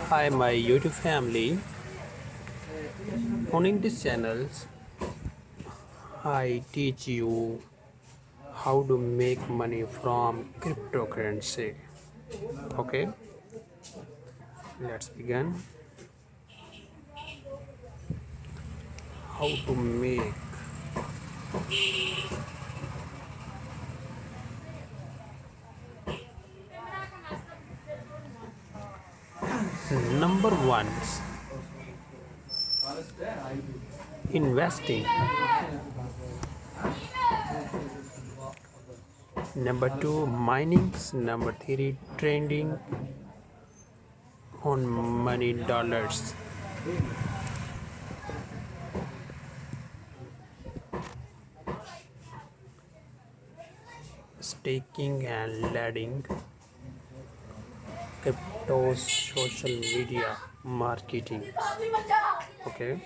Hi, my YouTube family. On this channel, I teach you how to make money from cryptocurrency. Okay, let's begin. How to make number one, investing. Number two, mining. Number three, trading on money dollars. Staking and lending. Crypto social media marketing. Okay.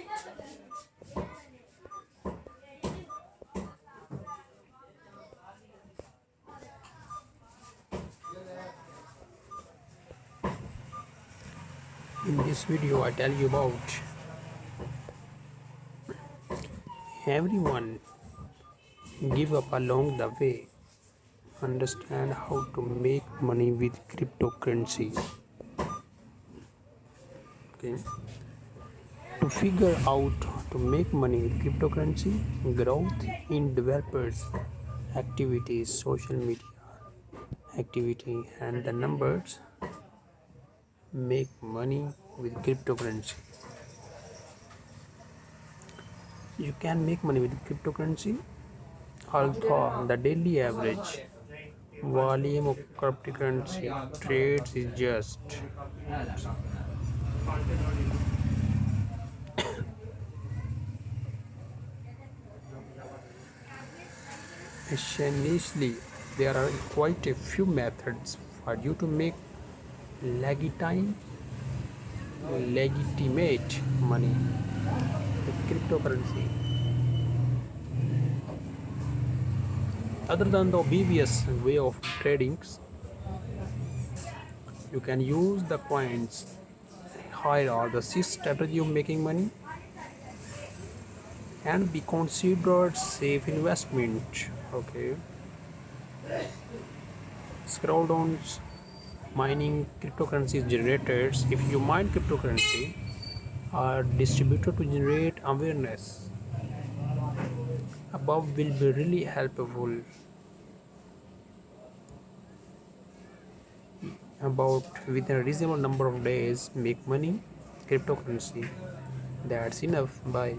In this video I tell you about everyone give up along the way, understand how to make money with cryptocurrency. Okay, to figure out to make money with cryptocurrency, growth in developers activities, social media activity, and the numbers make money with cryptocurrency. You can make money with cryptocurrency although the daily average volume of cryptocurrency trades is just essentially there are quite a few methods for you to make legitimate legitimate money with cryptocurrency. Other than the obvious way of trading, you can use the coins higher or the sixth strategy of making money and be considered safe investment. Okay, scroll down. Mining cryptocurrency generators. If you mine cryptocurrency are distributed to generate awareness above will be really helpful about within a reasonable number of days make money cryptocurrency. That's enough. Bye.